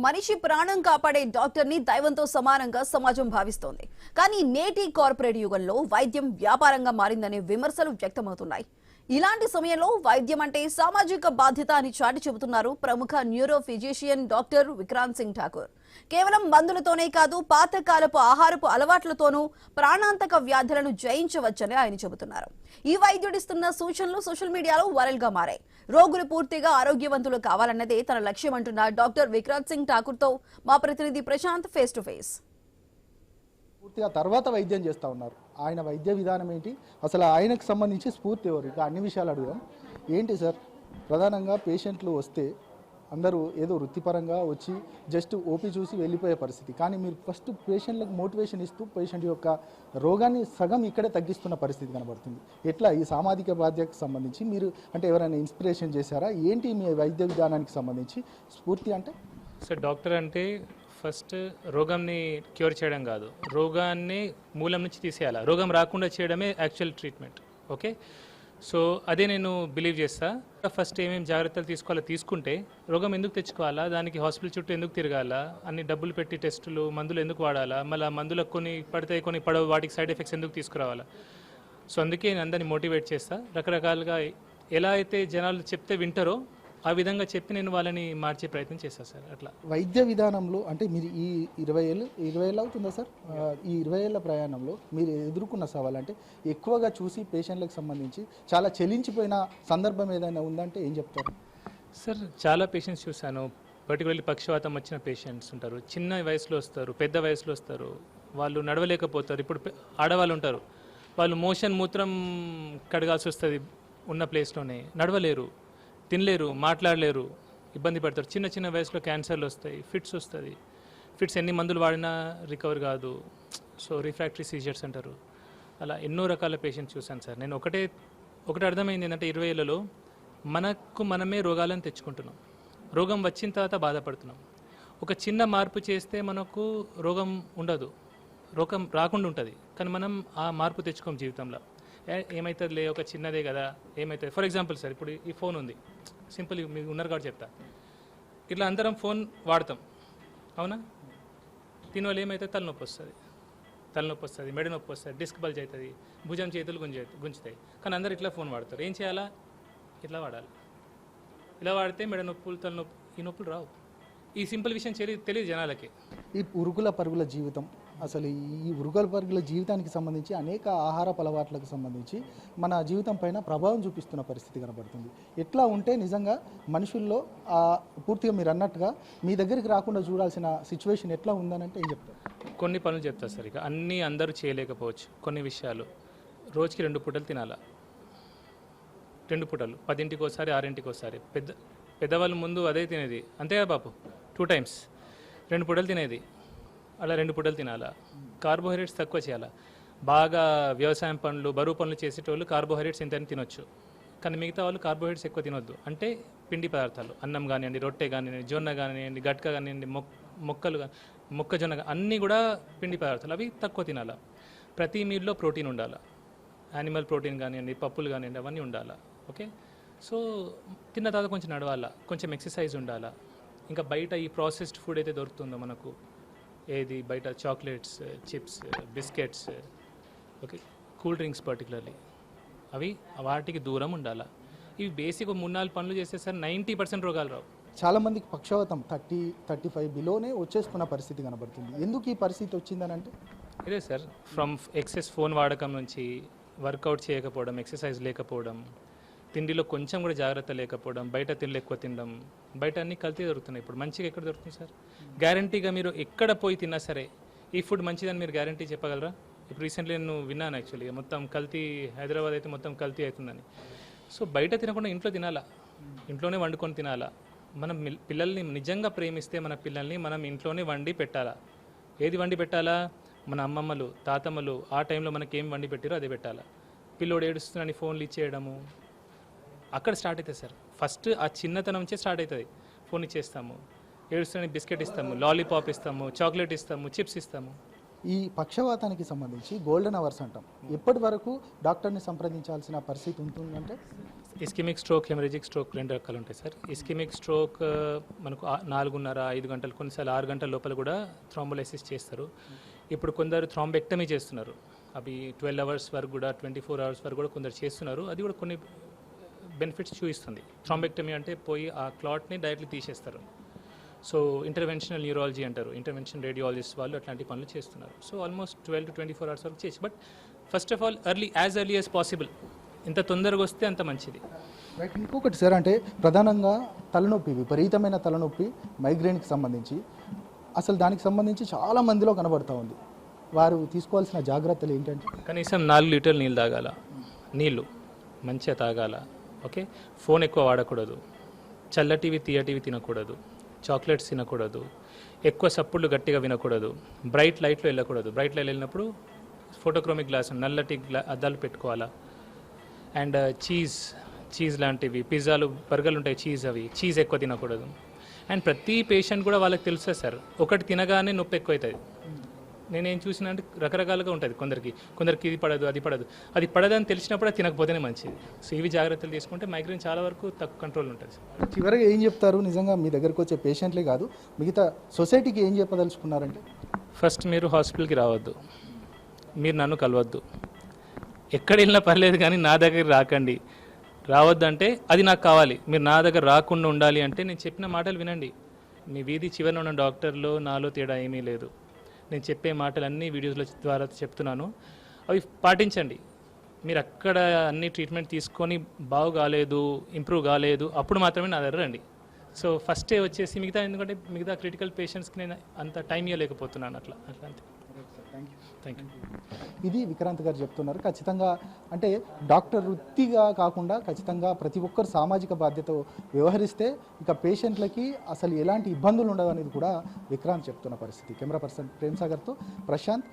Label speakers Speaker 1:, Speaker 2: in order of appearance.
Speaker 1: మనిషి ప్రాణం కాపాడే డాక్టర్ ని దైవంతో సమానంగా సమాజం భావిస్తోంది. కానీ నేటి కార్పొరేట్ యుగంలో వైద్యం వ్యాపారంగా మారిందనే విమర్శలు వ్యక్తమవుతున్నాయి. ఇలాంటి సమయంలో వైద్యం అంటే సామాజిక బాధ్యత అని చాటి చెబుతున్నారు ప్రముఖ neuro physician doctor Vikrant Singh Thakur. కేవలం మందులతోనే కాదు, పాతకాలపు ఆహారపు అలవాట్లతోనూ ప్రాణాంతక వ్యాధులను జయించవచ్చని ఆయన చెబుతున్నారు. ఈ వైద్యుడిస్తున్న సూచనలు సోషల్ మీడియాలో వైరల్ గా మారాయి. రోగులు పూర్తిగా ఆరోగ్యవంతులు కావాలన్నదే తన లక్ష్యం అంటున్న డాక్టర్ విక్రాంత్ సింగ్ ఠాకూర్ తో మా ప్రతినిధి ప్రశాంత్ ఫేస్ టు ఫేస్.
Speaker 2: పూర్తిగా తర్వాత వైద్యం చేస్తూ ఉన్నారు. ఆయన వైద్య విధానం ఏంటి, అసలు ఆయనకు సంబంధించి స్ఫూర్తి ఎవరు, ఇక అన్ని విషయాలు అడుగుదాం. ఏంటి సార్, ప్రధానంగా పేషెంట్లు వస్తే అందరూ ఏదో వృత్తిపరంగా వచ్చి జస్ట్ ఓపీ చూసి వెళ్ళిపోయే పరిస్థితి, కానీ మీరు ఫస్ట్ పేషెంట్లకు మోటివేషన్ ఇస్తూ పేషెంట్ యొక్క రోగాన్ని సగం ఇక్కడే తగ్గిస్తున్న పరిస్థితి కనబడుతుంది. ఎట్లా ఈ సామాజిక బాధ్యతకు సంబంధించి మీరు అంటే ఎవరైనా ఇన్స్పిరేషన్ చేశారా? ఏంటి మీ వైద్య విధానానికి సంబంధించి స్ఫూర్తి అంటే?
Speaker 3: సార్, డాక్టర్ అంటే ఫస్ట్ రోగంని క్యూర్ చేయడం కాదు, రోగాన్ని మూలం నుంచి తీసేయాలి. రోగం రాకుండా చేయడమే యాక్చువల్ ట్రీట్మెంట్. ఓకే, సో అదే నేను బిలీవ్ చేస్తా. ఫస్ట్ ఏమేమి జాగ్రత్తలు తీసుకోవాలో తీసుకుంటే రోగం ఎందుకు తెచ్చుకోవాలా, దానికి హాస్పిటల్ చుట్టూ ఎందుకు తిరగాలా, అన్ని డబ్బులు పెట్టి టెస్టులు మందులు ఎందుకు వాడాలా, మళ్ళీ మందులకు కొన్ని పడతాయి కొన్ని పడవు, వాటికి సైడ్ ఎఫెక్ట్స్ ఎందుకు తీసుకురావాలా. సో అందుకే నేను అందరినీ మోటివేట్ చేస్తా. రకరకాలుగా ఎలా అయితే జనాలు చెప్తే వింటారో ఆ విధంగా చెప్పి నేను వాళ్ళని మార్చే ప్రయత్నం చేస్తాను సార్. అట్లా
Speaker 2: వైద్య విధానంలో అంటే మీరు ఈ 20 ఏళ్ళు అవుతుందా సార్? ఈ 20 ఏళ్ల ప్రయాణంలో మీరు ఎదుర్కొన్న సవాల్ అంటే ఎక్కువగా చూసి పేషెంట్లకు సంబంధించి చాలా చెలించిపోయిన సందర్భం ఏదైనా ఉందంటే ఏం చెప్తారు
Speaker 3: సార్? చాలా పేషెంట్స్ చూశాను. పర్టికులర్లీ పక్షవాతం వచ్చిన పేషెంట్స్ ఉంటారు, చిన్న వయసులో వస్తారు, పెద్ద వయసులో వస్తారు, వాళ్ళు నడవలేకపోతారు. ఇప్పుడు ఆడవాళ్ళు ఉంటారు, వాళ్ళు మూత్రం కడగాల్సి వస్తుంది ఉన్న ప్లేస్లోనే, నడవలేరు, తినలేరు, మాట్లాడలేరు, ఇబ్బంది పడతారు. చిన్న చిన్న వయసులో క్యాన్సర్లు వస్తాయి, ఫిట్స్ వస్తుంది. ఫిట్స్ ఎన్ని మందులు వాడినా రికవర్ కాదు. సో రిఫ్రాక్టరీ సీజర్స్ అంటారు. అలా ఎన్నో రకాల పేషెంట్స్ చూశాను సార్. నేను ఒకటి అర్థమైంది ఏంటంటే 20 ఏళ్లలో మనమే రోగాలను తెచ్చుకుంటున్నాం. రోగం వచ్చిన తర్వాత బాధపడుతున్నాం. ఒక చిన్న మార్పు చేస్తే మనకు రోగం ఉండదు, రోగం రాకుండా ఉంటుంది. కానీ మనం ఆ మార్పు తెచ్చుకోం జీవితంలో. ఏమవుతుంది, ఒక చిన్నదే కదా, ఏమవుతుంది. ఫర్ ఎగ్జాంపుల్ సార్, ఇప్పుడు ఈ ఫోన్ ఉంది, సింపుల్ మీకు ఉన్నారు కాబట్టి చెప్తా. ఇట్లా అందరం ఫోన్ వాడతాం, అవునా? దీనివల్ల ఏమవుతుంది, తలనొప్పి వస్తుంది, మెడ నొప్పి వస్తుంది, డిస్క్ బల్జ్ అవుతుంది, భుజం చేతులు గుంజుతాయి. కానీ అందరు ఇట్లా ఫోన్ వాడతారు. ఏం చేయాలా? ఇట్లా వాడాలి. ఇలా వాడితే మెడ నొప్పులు, తలనొప్పి, ఈ నొప్పులు రావు. ఈ సింపుల్ విషయం తెలియదు జనాలకి.
Speaker 2: ఈ ఉరుకుల పరుగుల జీవితం, అసలు ఈ ఉరుకుల పరుగుల జీవితానికి సంబంధించి అనేక ఆహారపు అలవాట్లకు సంబంధించి మన జీవితం పైన ప్రభావం చూపిస్తున్న పరిస్థితి కనబడుతుంది. ఎట్లా ఉంటే నిజంగా మనుషుల్లో పూర్తిగా మీరు అన్నట్టుగా మీ దగ్గరికి రాకుండా చూడాల్సిన సిచ్యువేషన్ ఎట్లా ఉందనంటే ఏం చెప్తారు?
Speaker 3: కొన్ని పనులు చెప్తా సార్. ఇక అన్నీ అందరూ చేయలేకపోవచ్చు. కొన్ని విషయాలు రోజుకి 2 పూటలు తినాలా. 2 పూటలు, 10ంటికి ఒకసారి, 6ంటికి ఒకసారి. పెద్దవాళ్ళు ముందు అదే తినేది, అంతేగా బాపు, 2 టైమ్స్ 2 పూటలు తినేది. అలా 2 పూటలు తినాలా. కార్బోహైడ్రేట్స్ తక్కువ చేయాలా. బాగా వ్యవసాయం పనులు, బరువు పనులు చేసేటోళ్ళు కార్బోహైడ్రేట్స్ ఎంతైనా తినొచ్చు, కానీ మిగతా వాళ్ళు కార్బోహైడ్రేట్స్ ఎక్కువ తినొద్దు. అంటే పిండి పదార్థాలు, అన్నం కానివ్వండి, రొట్టె కానివ్వండి, జొన్న కానివ్వండి, గట్క కానివ్వండి, మొక్కజొన్న, అన్నీ కూడా పిండి పదార్థాలు, అవి తక్కువ తినాలా. ప్రతి మీల్లో ప్రోటీన్ ఉండాలా. యానిమల్ ప్రోటీన్ కానివ్వండి, పప్పులు కానివ్వండి, అవన్నీ ఉండాలా. ఓకే, సో తిన్న తర్వాత కొంచెం నడవాలా, కొంచెం ఎక్సర్సైజ్ ఉండాలా. ఇంకా బయట ఈ ప్రాసెస్డ్ ఫుడ్ అయితే దొరుకుతుందో మనకు, ఏది బయట chocolates, chips, biscuits, okay, cool drinks particularly, అవి వాటికి దూరం ఉండాలా. ఇవి బేసిక్ 3-4 పనులు చేస్తే సార్ 90% రోగాలు రావు.
Speaker 2: చాలామందికి పక్షవాతం 30-35 బిలోనే వచ్చేసుకున్న పరిస్థితి కనబడుతుంది. ఎందుకు ఈ పరిస్థితి వచ్చిందని అంటే
Speaker 3: ఇదే సార్, ఫ్రమ్ ఎక్సెస్ ఫోన్ వాడకం నుంచి, వర్కౌట్ చేయకపోవడం, ఎక్సర్సైజ్ లేకపోవడం, తిండిలో కొంచెం కూడా జాగ్రత్త లేకపోవడం, బయట తిండి ఎక్కువ తినడం, బయట అన్ని కల్తీ దొరుకుతున్నాయి. ఇప్పుడు మంచిగా ఎక్కడ దొరుకుతుంది సార్? గ్యారంటీగా మీరు ఎక్కడ పోయి తిన్నా సరే ఈ ఫుడ్ మంచిదని మీరు గ్యారంటీ చెప్పగలరా? ఇప్పుడు రీసెంట్లీ నేను విన్నాను యాక్చువల్లీ, మొత్తం కల్తీ, హైదరాబాద్ అయితే మొత్తం కల్తీ అవుతుందని. సో బయట తినకుండా ఇంట్లో తినాలా, ఇంట్లోనే వండుకొని తినాలా. మనం పిల్లల్ని నిజంగా ప్రేమిస్తే మన పిల్లల్ని మనం ఇంట్లోనే వండి పెట్టాలా. ఏది వండి పెట్టాలా? మన అమ్మమ్మలు, తాతమ్మలు ఆ టైంలో మనకేం వండి పెట్టారో అదే పెట్టాలా. పిల్లోడు ఏడుస్తుందని ఫోన్లు ఇచ్చేయడము అక్కడ స్టార్ట్ అవుతుంది సార్. ఫస్ట్ ఆ చిన్నతనం నుంచే స్టార్ట్ అవుతుంది. ఫోన్ ఇచ్చేస్తాము, ఏడుస్తుందని బిస్కెట్ ఇస్తాము, లాలీపాప్ ఇస్తాము, చాక్లెట్ ఇస్తాము, చిప్స్ ఇస్తాము.
Speaker 2: ఈ పక్షవాతానికి సంబంధించి గోల్డెన్ అవర్స్ అంటాం. ఎప్పటి వరకు డాక్టర్ని సంప్రదించాల్సిన పరిస్థితి ఉంటుందంటే
Speaker 3: ఇస్కిమిక్ స్ట్రోక్ హెమరేజిక్ స్ట్రోక్ 2 రకాలు ఉంటాయి సార్. ఇస్కిమిక్ స్ట్రోక్ మనకు 4:30-5 గంటలు, కొన్నిసార్లు 6 గంటల లోపల కూడా థ్రాంబోలైసిస్ చేస్తారు. ఇప్పుడు కొందరు థ్రాంబెక్టమీ చేస్తున్నారు. అవి 12 అవర్స్ వరకు కూడా, 24 అవర్స్ వరకు కూడా కొందరు చేస్తున్నారు. అది కూడా కొన్ని బెనిఫిట్స్ చూపిస్తుంది. థ్రాంబెక్టమీ అంటే పోయి ఆ క్లాట్ని డైరెక్ట్లీ తీసేస్తారు. సో ఇంటర్వెన్షనల్ న్యూరాలజీ అంటారు, ఇంటర్వెన్షన్ రేడియాలజిస్ట్ వాళ్ళు అట్లాంటి పనులు చేస్తున్నారు. సో ఆల్మోస్ట్ 12 to 24 అవర్స్ వరకు చేసి, but first of all as early as possible, ఎంత తొందరగా వస్తే అంత మంచిది.
Speaker 2: రైట్. ఇంకొకటి సార్, అంటే ప్రధానంగా తలనొప్పి, విపరీతమైన తలనొప్పి మైగ్రేన్కి సంబంధించి అసలు దానికి సంబంధించి చాలా మందిలో కనబడుతూ ఉంది. వారు తీసుకోవాల్సిన జాగ్రత్తలు ఏంటంటే
Speaker 3: కనీసం 4 లీటర్లు నీళ్ళు తాగాల, నీళ్ళు మంచిగా తాగాల. ఓకే, ఫోన్ ఎక్కువ వాడకూడదు, చల్లటివి తీయటివి తినకూడదు, చాక్లెట్స్ తినకూడదు, ఎక్కువ సప్పుళ్ళు గట్టిగా వినకూడదు, బ్రైట్ లైట్లో వెళ్ళకూడదు. బ్రైట్ లైట్ వెళ్ళినప్పుడు ఫోటోక్రోమిక్ గ్లాస్, నల్లటి అద్దాలు పెట్టుకోవాలా. అండ్ చీజ్ లాంటివి, పిజ్జాలు, బర్గర్లు ఉంటాయి, చీజ్ ఎక్కువ తినకూడదు. అండ్ ప్రతి పేషెంట్ కూడా వాళ్ళకి తెలుసా సార్, ఒకటి తినగానే నొప్పి ఎక్కువ అవుతుంది. నేనేం చూసినా అంటే రకరకాలుగా ఉంటుంది. కొందరికి ఇది పడదు, అది పడదు. అది పడదని తెలిసినప్పుడు అది తినకపోతేనే మంచిది. సో ఇవి జాగ్రత్తలు తీసుకుంటే మైగ్రేన్ చాలా వరకు తక్కువ కంట్రోల్ ఉంటుంది.
Speaker 2: చివరిగా ఏం చెప్తారు? నిజంగా మీ దగ్గరకు వచ్చే పేషెంట్లే కాదు, మిగతా సొసైటీకి ఏం చెప్పదలుచుకున్నారంటే?
Speaker 3: ఫస్ట్ మీరు హాస్పిటల్కి రావద్దు, మీరు నన్ను కలవద్దు, ఎక్కడ వెళ్ళినా పర్లేదు, కానీ నా దగ్గరికి రాకండి. రావద్దంటే అది నాకు కావాలి. మీరు నా దగ్గర రాకుండా ఉండాలి అంటే నేను చెప్పిన మాటలు వినండి. మీ వీధి చివరిన ఉన్న డాక్టర్లో నాలో తేడా ఏమీ లేదు. నేను చెప్పే మాటలన్నీ వీడియోస్ల ద్వారా చెప్తున్నాను, అవి పాటించండి. మీరు అక్కడ అన్ని ట్రీట్మెంట్ తీసుకొని బాగు కాలేదు, ఇంప్రూవ్ కాలేదు, అప్పుడు మాత్రమే నా దగ్గర రండి. సో ఫస్టే వచ్చేసి ఎందుకంటే మిగతా క్రిటికల్ పేషెంట్స్కి నేను అంత టైం ఇవ్వలేకపోతున్నాను. అట్లా అంతే. Thank you.
Speaker 2: ఇది విక్రాంత్ గారు చెప్తున్నారు. ఖచ్చితంగా అంటే డాక్టర్ వృత్తిగా కాకుండా ఖచ్చితంగా ప్రతి ఒక్కరు సామాజిక బాధ్యత వ్యవహరిస్తే ఇక పేషెంట్లకి అసలు ఎలాంటి ఇబ్బందులు ఉండవు అనేది కూడా విక్రాంత్ చెప్తున్న పరిస్థితి. కెమెరా పర్సన్ ప్రేమ్ సాగర్తో ప్రశాంత్.